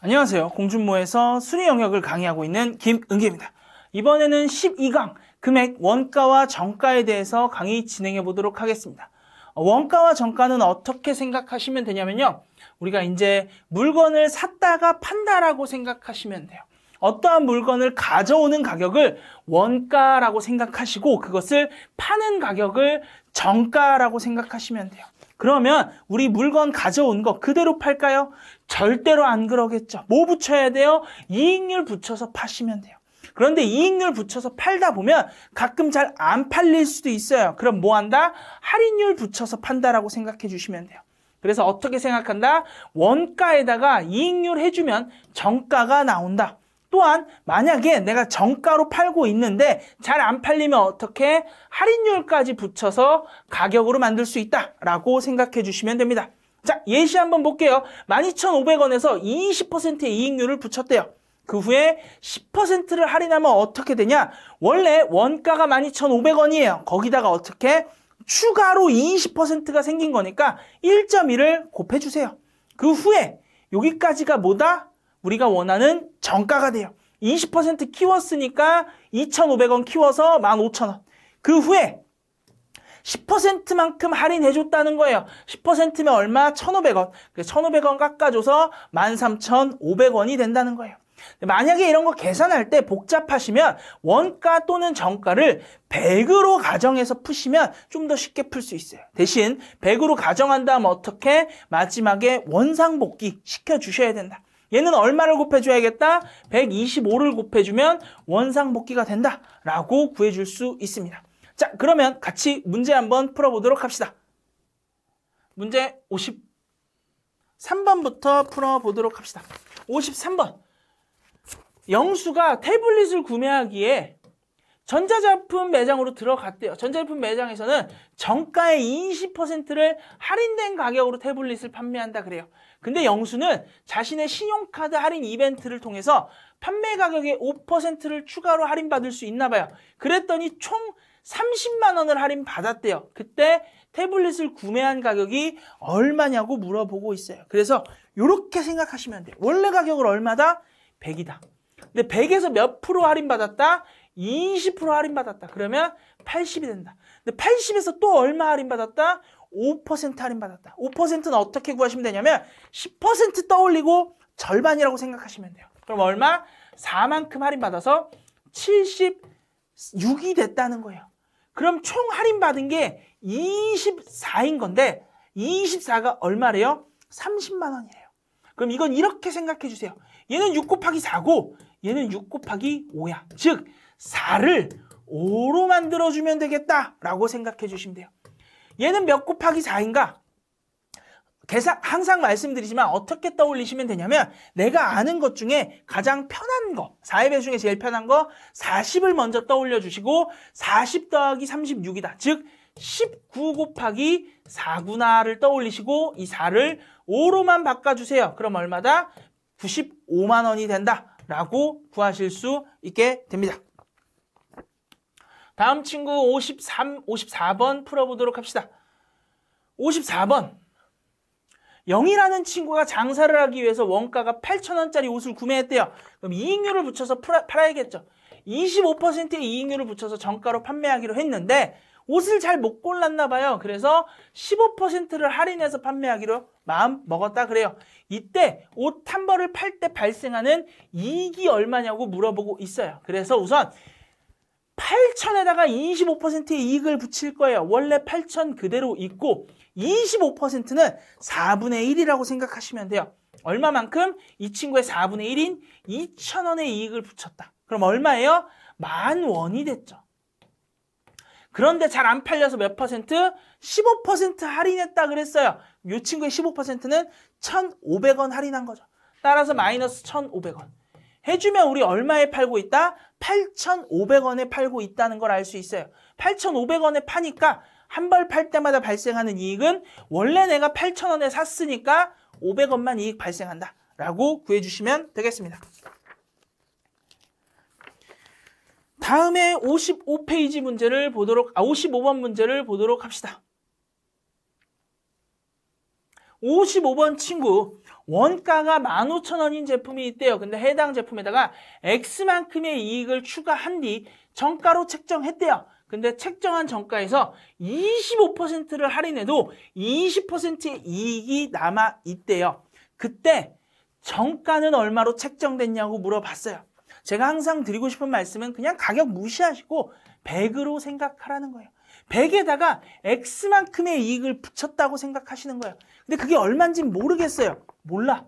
안녕하세요. 공준모에서 수리 영역을 강의하고 있는 김은기입니다. 이번에는 12강 금액 원가와 정가에 대해서 강의 진행해 보도록 하겠습니다. 원가와 정가는 어떻게 생각하시면 되냐면요. 우리가 이제 물건을 샀다가 판다라고 생각하시면 돼요. 어떠한 물건을 가져오는 가격을 원가라고 생각하시고 그것을 파는 가격을 정가라고 생각하시면 돼요. 그러면 우리 물건 가져온 거 그대로 팔까요? 절대로 안 그러겠죠. 뭐 붙여야 돼요? 이익률 붙여서 파시면 돼요. 그런데 이익률 붙여서 팔다 보면 가끔 잘 안 팔릴 수도 있어요. 그럼 뭐 한다? 할인율 붙여서 판다라고 생각해 주시면 돼요. 그래서 어떻게 생각한다? 원가에다가 이익률 해주면 정가가 나온다. 또한 만약에 내가 정가로 팔고 있는데 잘 안 팔리면 어떻게 할인율까지 붙여서 가격으로 만들 수 있다라고 생각해 주시면 됩니다. 자, 예시 한번 볼게요. 12,500원에서 20%의 이익률을 붙였대요. 그 후에 10%를 할인하면 어떻게 되냐? 원래 원가가 12,500원이에요. 거기다가 어떻게? 추가로 20%가 생긴 거니까 1.1을 곱해주세요. 그 후에 여기까지가 뭐다? 우리가 원하는 정가가 돼요. 20% 키웠으니까 2,500원 키워서 15,000원. 그 후에 10%만큼 할인해줬다는 거예요. 10%면 얼마? 1,500원. 그래서 1,500원 깎아줘서 13,500원이 된다는 거예요. 만약에 이런 거 계산할 때 복잡하시면 원가 또는 정가를 100으로 가정해서 푸시면 좀 더 쉽게 풀 수 있어요. 대신 100으로 가정한 다음 어떻게? 마지막에 원상복귀 시켜주셔야 된다. 얘는 얼마를 곱해줘야겠다? 125를 곱해주면 원상복귀가 된다라고 구해줄 수 있습니다. 자, 그러면 같이 문제 한번 풀어보도록 합시다. 문제 53번부터 풀어보도록 합시다. 53번. 영수가 태블릿을 구매하기에 전자제품 매장으로 들어갔대요. 전자제품 매장에서는 정가의 20%를 할인된 가격으로 태블릿을 판매한다 그래요. 근데 영수는 자신의 신용카드 할인 이벤트를 통해서 판매 가격의 5%를 추가로 할인받을 수 있나 봐요. 그랬더니 총 30만 원을 할인받았대요. 그때 태블릿을 구매한 가격이 얼마냐고 물어보고 있어요. 그래서 이렇게 생각하시면 돼요. 원래 가격은 얼마다? 100이다. 근데 100에서 몇 프로 할인받았다? 20% 할인받았다. 그러면 80이 된다. 근데 80에서 또 얼마 할인받았다? 5% 할인받았다. 5%는 어떻게 구하시면 되냐면 10% 떠올리고 절반이라고 생각하시면 돼요. 그럼 얼마? 4만큼 할인받아서 76이 됐다는 거예요. 그럼 총 할인받은 게 24인 건데 24가 얼마래요? 30만 원이래요. 그럼 이건 이렇게 생각해 주세요. 얘는 6 곱하기 4고 얘는 6 곱하기 5야. 즉 4를 5로 만들어주면 되겠다라고 생각해 주시면 돼요. 얘는 몇 곱하기 4인가? 계산 항상 말씀드리지만 어떻게 떠올리시면 되냐면 내가 아는 것 중에 가장 편한 거, 4의 배 중에 제일 편한 거 40을 먼저 떠올려 주시고 40 더하기 36이다. 즉 19 곱하기 4구나를 떠올리시고 이 4를 5로만 바꿔주세요. 그럼 얼마다? 95만 원이 된다라고 구하실 수 있게 됩니다. 다음 친구 54번 풀어보도록 합시다. 54번. 0이라는 친구가 장사를 하기 위해서 원가가 8,000원짜리 옷을 구매했대요. 그럼 이익률을 붙여서 팔아야겠죠. 25%의 이익률을 붙여서 정가로 판매하기로 했는데 옷을 잘 못 골랐나 봐요. 그래서 15%를 할인해서 판매하기로 마음 먹었다 그래요. 이때 옷 한 벌을 팔 때 발생하는 이익이 얼마냐고 물어보고 있어요. 그래서 우선 8,000에다가 25%의 이익을 붙일 거예요. 원래 8,000 그대로 있고 25%는 4분의 1이라고 생각하시면 돼요. 얼마만큼? 이 친구의 4분의 1인 2,000원의 이익을 붙였다. 그럼 얼마예요? 10,000원이 됐죠. 그런데 잘 안 팔려서 몇 퍼센트? 15% 할인했다 그랬어요. 이 친구의 15%는 1,500원 할인한 거죠. 따라서 마이너스 1,500원. 해주면 우리 얼마에 팔고 있다? 8,500원에 팔고 있다는 걸 알 수 있어요. 8,500원에 파니까 한 벌 팔 때마다 발생하는 이익은 원래 내가 8,000원에 샀으니까 500원만 이익 발생한다 라고 구해주시면 되겠습니다. 다음에 55페이지 문제를 55번 문제를 보도록 합시다. 55번 친구, 원가가 15,000원인 제품이 있대요. 근데 해당 제품에다가 X만큼의 이익을 추가한 뒤 정가로 책정했대요. 근데 책정한 정가에서 25%를 할인해도 20%의 이익이 남아 있대요. 그때 정가는 얼마로 책정됐냐고 물어봤어요. 제가 항상 드리고 싶은 말씀은 그냥 가격 무시하시고 100으로 생각하라는 거예요. 100에다가 X만큼의 이익을 붙였다고 생각하시는 거예요. 근데 그게 얼마인지 모르겠어요. 몰라.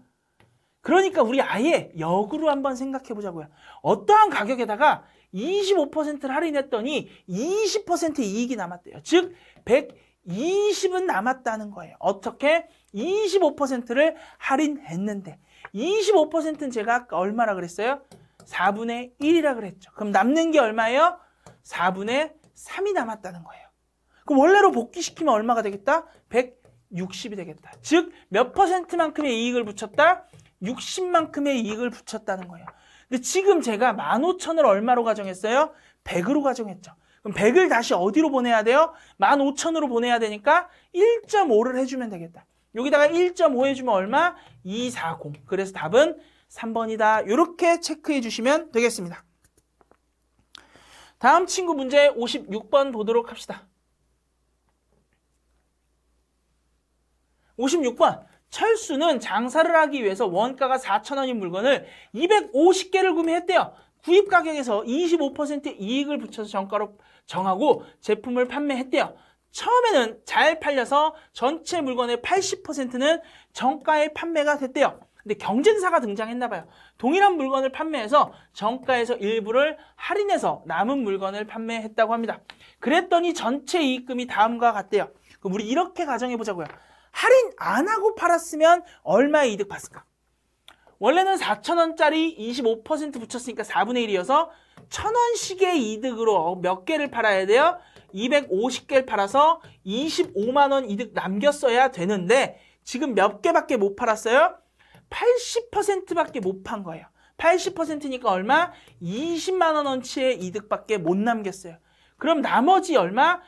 그러니까 우리 아예 역으로 한번 생각해 보자고요. 어떠한 가격에다가 25%를 할인했더니 20% 이익이 남았대요. 즉 120은 남았다는 거예요. 어떻게? 25%를 할인했는데 25%는 제가 아까 얼마라 그랬어요? 4분의 1이라 그랬죠. 그럼 남는 게 얼마예요? 4분의 3이 남았다는 거예요. 그럼 원래로 복귀시키면 얼마가 되겠다? 160이 되겠다. 즉 몇 퍼센트만큼의 이익을 붙였다? 60만큼의 이익을 붙였다는 거예요. 근데 지금 제가 15,000을 얼마로 가정했어요? 100으로 가정했죠. 그럼 100을 다시 어디로 보내야 돼요? 15,000으로 보내야 되니까 1.5를 해주면 되겠다. 여기다가 1.5 해주면 얼마? 240. 그래서 답은 3번이다. 이렇게 체크해 주시면 되겠습니다. 다음 친구 문제 56번 보도록 합시다. 56번. 철수는 장사를 하기 위해서 원가가 4,000원인 물건을 250개를 구매했대요. 구입 가격에서 25% 이익을 붙여서 정가로 정하고 제품을 판매했대요. 처음에는 잘 팔려서 전체 물건의 80%는 정가에 판매가 됐대요. 근데 경쟁사가 등장했나 봐요. 동일한 물건을 판매해서 정가에서 일부를 할인해서 남은 물건을 판매했다고 합니다. 그랬더니 전체 이익금이 다음과 같대요. 그럼 우리 이렇게 가정해 보자고요. 할인 안 하고 팔았으면 얼마의 이득 봤을까? 원래는 4,000원짜리 25% 붙였으니까 4분의 1이어서 1,000원씩의 이득으로 몇 개를 팔아야 돼요? 250개를 팔아서 25만 원 이득 남겼어야 되는데 지금 몇 개밖에 못 팔았어요? 80%밖에 못 판 거예요. 80%니까 얼마? 20만 원어치의 이득밖에 못 남겼어요. 그럼 나머지 얼마?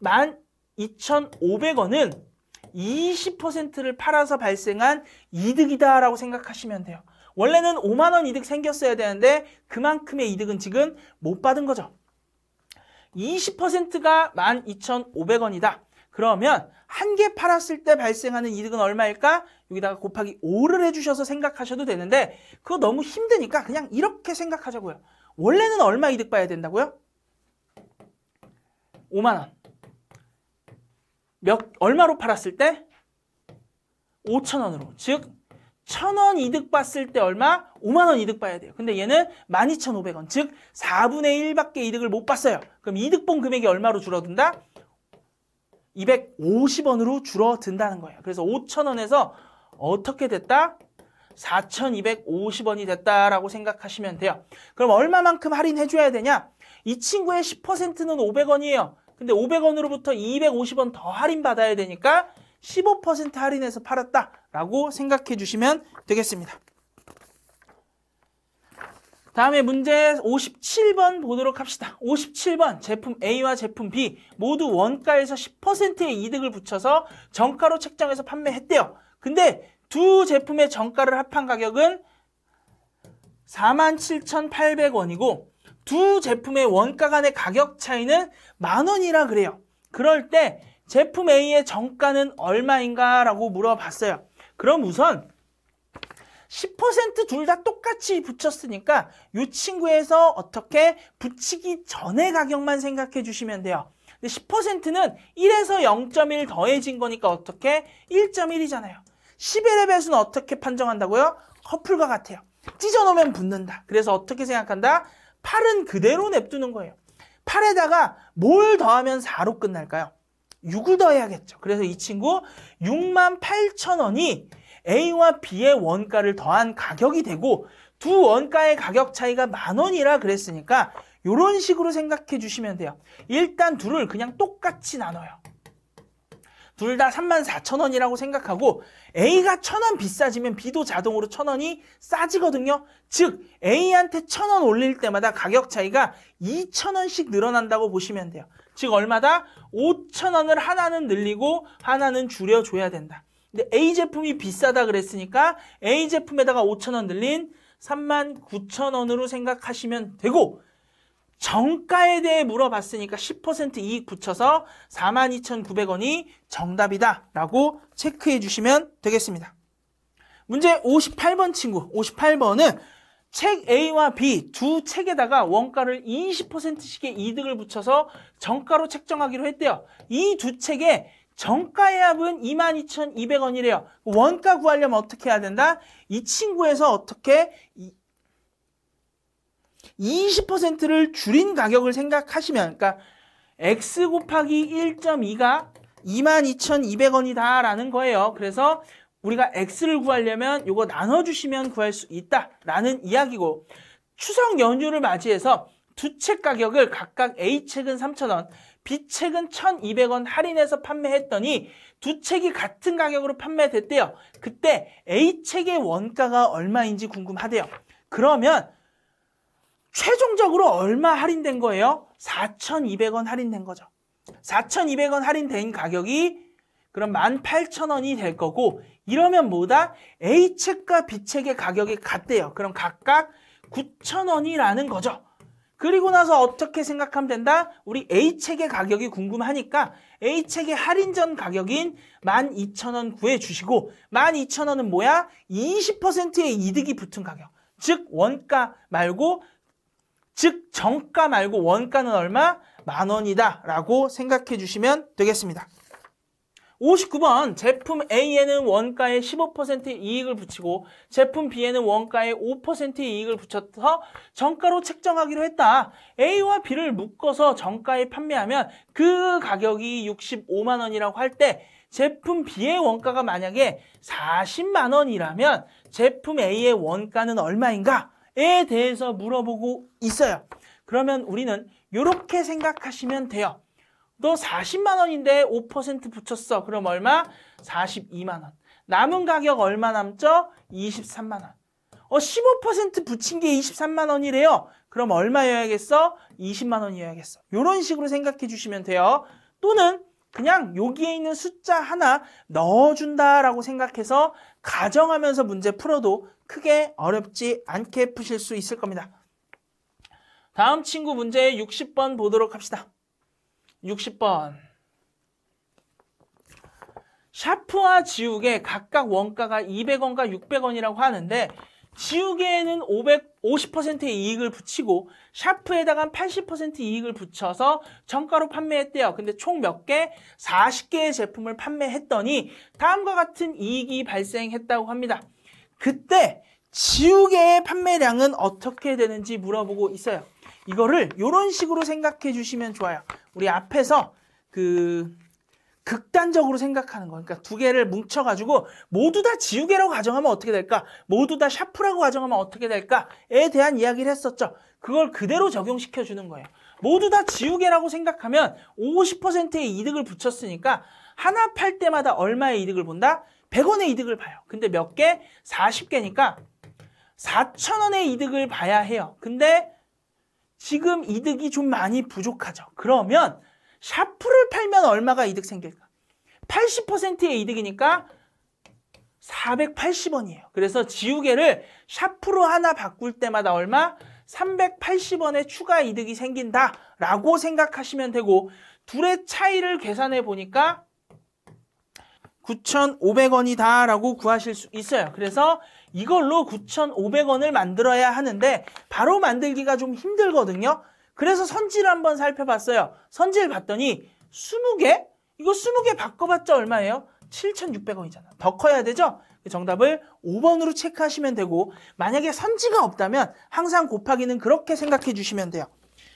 12,500원은 20%를 팔아서 발생한 이득이다라고 생각하시면 돼요. 원래는 5만 원 이득 생겼어야 되는데 그만큼의 이득은 지금 못 받은 거죠. 20%가 12,500원이다. 그러면 한 개 팔았을 때 발생하는 이득은 얼마일까? 여기다가 곱하기 5를 해주셔서 생각하셔도 되는데 그거 너무 힘드니까 그냥 이렇게 생각하자고요. 원래는 얼마 이득 봐야 된다고요? 5만 원. 얼마로 팔았을 때? 5,000원으로. 즉 1,000원 이득 봤을 때 얼마? 5만 원 이득 봐야 돼요. 근데 얘는 12,500원. 즉 4분의 1밖에 이득을 못 봤어요. 그럼 이득 본 금액이 얼마로 줄어든다? 250원으로 줄어든다는 거예요. 그래서 5,000원에서 어떻게 됐다? 4,250원이 됐다라고 생각하시면 돼요. 그럼 얼마만큼 할인해줘야 되냐? 이 친구의 10%는 500원이에요. 근데 500원으로부터 250원 더 할인받아야 되니까 15% 할인해서 팔았다라고 생각해 주시면 되겠습니다. 다음에 문제 57번 보도록 합시다. 57번 제품 A와 제품 B 모두 원가에서 10%의 이득을 붙여서 정가로 책정해서 판매했대요. 근데 두 제품의 정가를 합한 가격은 47,800원이고 두 제품의 원가 간의 가격 차이는 10,000원이라 그래요. 그럴 때 제품 A의 정가는 얼마인가 라고 물어봤어요. 그럼 우선 10% 둘 다 똑같이 붙였으니까 이 친구에서 어떻게 붙이기 전의 가격만 생각해 주시면 돼요. 근데 10%는 1에서 0.1 더해진 거니까 어떻게? 1.1이잖아요. 11의 배수는 어떻게 판정한다고요? 커플과 같아요. 찢어놓으면 붙는다. 그래서 어떻게 생각한다? 8은 그대로 냅두는 거예요. 8에다가 뭘 더하면 4로 끝날까요? 6을 더해야겠죠. 그래서 이 친구 68,000원이 A와 B의 원가를 더한 가격이 되고 두 원가의 가격 차이가 10,000원이라 그랬으니까 이런 식으로 생각해 주시면 돼요. 일단 둘을 그냥 똑같이 나눠요. 둘 다 34,000원이라고 생각하고 A가 1,000원 비싸지면 B도 자동으로 1,000원이 싸지거든요. 즉 A한테 1,000원 올릴 때마다 가격 차이가 2,000원씩 늘어난다고 보시면 돼요. 즉 얼마다? 5,000원을 하나는 늘리고 하나는 줄여줘야 된다. 근데 A 제품이 비싸다 그랬으니까 A 제품에다가 5,000원 늘린 39,000원으로 생각하시면 되고, 정가에 대해 물어봤으니까 10% 이익 붙여서 42,900원이 정답이다 라고 체크해 주시면 되겠습니다. 문제 58번 친구, 58번은 책 A와 B 두 책에다가 원가를 20%씩의 이득을 붙여서 정가로 책정하기로 했대요. 이 두 책의 정가의 합은 22,200원이래요. 원가 구하려면 어떻게 해야 된다? 이 친구에서 어떻게 20%를 줄인 가격을 생각하시면, 그러니까 x 곱하기 1.2가 22,200원이다 라는 거예요. 그래서 우리가 x를 구하려면 이거 나눠주시면 구할 수 있다라는 이야기고, 추석 연휴를 맞이해서 두 책 가격을 각각 A책은 3,000원, B책은 1,200원 할인해서 판매했더니 두 책이 같은 가격으로 판매됐대요. 그때 A책의 원가가 얼마인지 궁금하대요. 그러면 최종적으로 얼마 할인된 거예요? 4,200원 할인된 거죠. 4,200원 할인된 가격이 그럼 18,000원이 될 거고, 이러면 뭐다? A책과 B책의 가격이 같대요. 그럼 각각 9,000원이라는 거죠. 그리고 나서 어떻게 생각하면 된다? 우리 A책의 가격이 궁금하니까 A책의 할인 전 가격인 12,000원 구해주시고, 12,000원은 뭐야? 20%의 이득이 붙은 가격. 즉 원가 말고, 즉 정가 말고 원가는 얼마? 10,000원이다 라고 생각해 주시면 되겠습니다. 59번 제품 A에는 원가에 15%의 이익을 붙이고 제품 B에는 원가에 5%의 이익을 붙여서 정가로 책정하기로 했다. A와 B를 묶어서 정가에 판매하면 그 가격이 65만 원이라고 할 때 제품 B의 원가가 만약에 40만 원이라면 제품 A의 원가는 얼마인가에 대해서 물어보고 있어요. 그러면 우리는 이렇게 생각하시면 돼요. 너 40만 원인데 5% 붙였어. 그럼 얼마? 42만 원. 남은 가격 얼마 남죠? 23만 원. 15% 붙인 게 23만 원이래요. 그럼 얼마여야겠어? 20만 원이어야겠어. 이런 식으로 생각해 주시면 돼요. 또는 그냥 여기에 있는 숫자 하나 넣어준다라고 생각해서 가정하면서 문제 풀어도 크게 어렵지 않게 푸실 수 있을 겁니다. 다음 친구 문제 60번 보도록 합시다. 60번. 샤프와 지우개 각각 원가가 200원과 600원이라고 하는데 지우개에는 50%의 이익을 붙이고 샤프에다가 80% 이익을 붙여서 정가로 판매했대요. 근데 총 몇 개? 40개의 제품을 판매했더니 다음과 같은 이익이 발생했다고 합니다. 그때 지우개의 판매량은 어떻게 되는지 물어보고 있어요. 이거를 이런 식으로 생각해 주시면 좋아요. 우리 앞에서 극단적으로 생각하는 거. 그러니까 두 개를 뭉쳐가지고 모두 다 지우개라고 가정하면 어떻게 될까? 모두 다 샤프라고 가정하면 어떻게 될까?에 대한 이야기를 했었죠. 그걸 그대로 적용시켜 주는 거예요. 모두 다 지우개라고 생각하면 50%의 이득을 붙였으니까 하나 팔 때마다 얼마의 이득을 본다? 100원의 이득을 봐요. 근데 몇 개? 40개니까 4,000원의 이득을 봐야 해요. 근데 지금 이득이 좀 많이 부족하죠. 그러면 샤프를 팔면 얼마가 이득 생길까? 80%의 이득이니까 480원이에요. 그래서 지우개를 샤프로 하나 바꿀 때마다 얼마? 380원의 추가 이득이 생긴다라고 생각하시면 되고, 둘의 차이를 계산해 보니까 9,500원이다 라고 구하실 수 있어요. 그래서 이걸로 9,500원을 만들어야 하는데 바로 만들기가 좀 힘들거든요. 그래서 선지를 한번 살펴봤어요. 선지를 봤더니 20개? 이거 20개 바꿔봤자 얼마예요? 7,600원이잖아. 더 커야 되죠? 정답을 5번으로 체크하시면 되고, 만약에 선지가 없다면 항상 곱하기는 그렇게 생각해 주시면 돼요.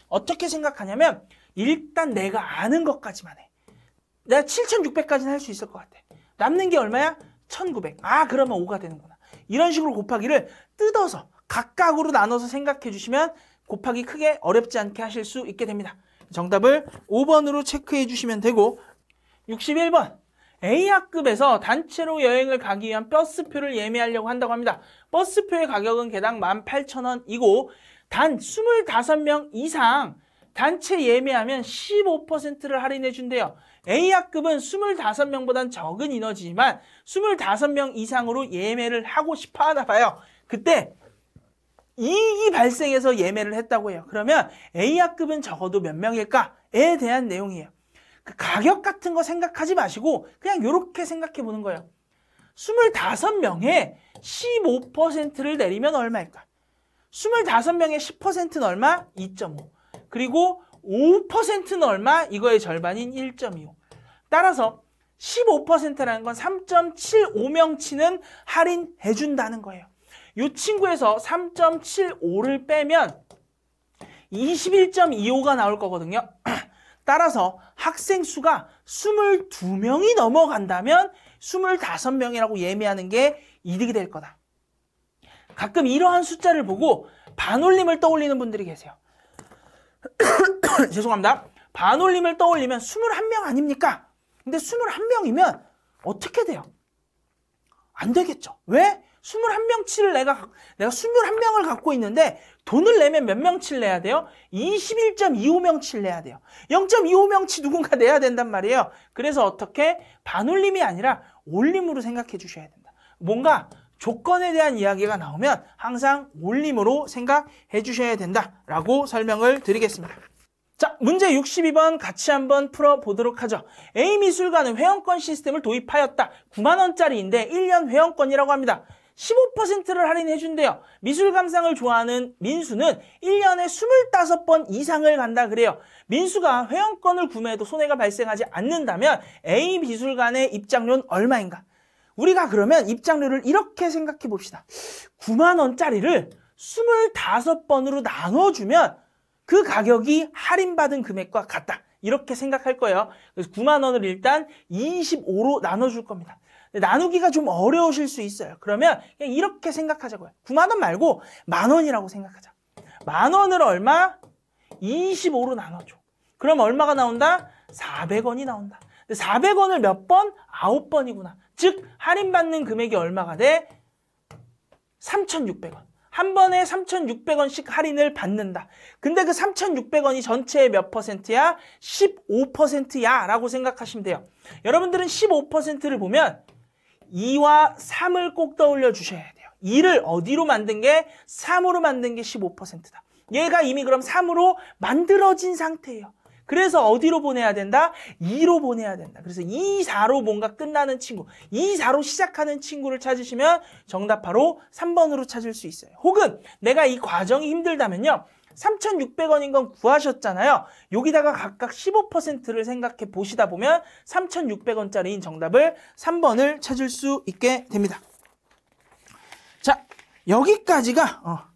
어떻게 생각하냐면 일단 내가 아는 것까지만 해. 내가 7,600까지는 할 수 있을 것 같아. 남는 게 얼마야? 1,900. 아, 그러면 5가 되는구나. 이런 식으로 곱하기를 뜯어서 각각으로 나눠서 생각해 주시면 곱하기 크게 어렵지 않게 하실 수 있게 됩니다. 정답을 5번으로 체크해 주시면 되고, 61번. A학급에서 단체로 여행을 가기 위한 버스표를 예매하려고 한다고 합니다. 버스표의 가격은 개당 18,000원이고 단 25명 이상 단체 예매하면 15%를 할인해 준대요. A학급은 25명보단 적은 인원이지만 25명 이상으로 예매를 하고 싶어 하나 봐요. 그때 이익이 발생해서 예매를 했다고 해요. 그러면 A학급은 적어도 몇 명일까에 대한 내용이에요. 그 가격 같은 거 생각하지 마시고 그냥 이렇게 생각해 보는 거예요. 25명에 15%를 내리면 얼마일까? 25명에 10%는 얼마? 2.5. 그리고 5%는 얼마? 이거의 절반인 1.25. 따라서 15%라는 건 3.75명치는 할인해 준다는 거예요. 이 친구에서 3.75를 빼면 21.25가 나올 거거든요. 따라서 학생 수가 22명이 넘어간다면 25명이라고 예매하는 게 이득이 될 거다. 가끔 이러한 숫자를 보고 반올림을 떠올리는 분들이 계세요. 죄송합니다. 반올림을 떠올리면 21명 아닙니까? 근데 21명이면 어떻게 돼요? 안 되겠죠. 왜? 21명치를 내가 21명을 갖고 있는데 돈을 내면 몇 명치를 내야 돼요? 21.25명치를 내야 돼요. 0.25명치 누군가 내야 된단 말이에요. 그래서 어떻게? 반올림이 아니라 올림으로 생각해 주셔야 된다. 뭔가 조건에 대한 이야기가 나오면 항상 올림으로 생각해 주셔야 된다라고 설명을 드리겠습니다. 자, 문제 62번 같이 한번 풀어보도록 하죠. A미술관은 회원권 시스템을 도입하였다. 9만 원짜리인데 1년 회원권이라고 합니다. 15%를 할인해 준대요. 미술 감상을 좋아하는 민수는 1년에 25번 이상을 간다 그래요. 민수가 회원권을 구매해도 손해가 발생하지 않는다면 A 미술관의 입장료는 얼마인가? 우리가 그러면 입장료를 이렇게 생각해 봅시다. 9만 원짜리를 25번으로 나눠주면 그 가격이 할인받은 금액과 같다. 이렇게 생각할 거예요. 그래서 9만 원을 일단 25로 나눠줄 겁니다. 나누기가 좀 어려우실 수 있어요. 그러면 그냥 이렇게 생각하자고요. 9만 원 말고 만 원이라고 생각하자. 만 원을 얼마? 25로 나눠줘. 그럼 얼마가 나온다? 400원이 나온다. 400원을 몇 번? 9번이구나. 즉 할인받는 금액이 얼마가 돼? 3,600원. 한 번에 3,600원씩 할인을 받는다. 근데 그 3,600원이 전체의 몇 %야? 15%야 라고 생각하시면 돼요. 여러분들은 15%를 보면 2와 3을 꼭 떠올려 주셔야 돼요. 2를 어디로 만든 게? 3으로 만든 게 15%다. 얘가 이미 그럼 3으로 만들어진 상태예요. 그래서 어디로 보내야 된다? 2로 보내야 된다. 그래서 2, 4로 뭔가 끝나는 친구, 2, 4로 시작하는 친구를 찾으시면 정답 바로 3번으로 찾을 수 있어요. 혹은 내가 이 과정이 힘들다면요. 3,600원인 건 구하셨잖아요. 여기다가 각각 15%를 생각해 보시다 보면 3,600원짜리인 정답을 3번을 찾을 수 있게 됩니다. 자, 여기까지가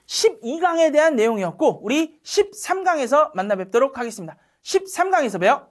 12강에 대한 내용이었고 우리 13강에서 만나 뵙도록 하겠습니다. 13강에서 봬요.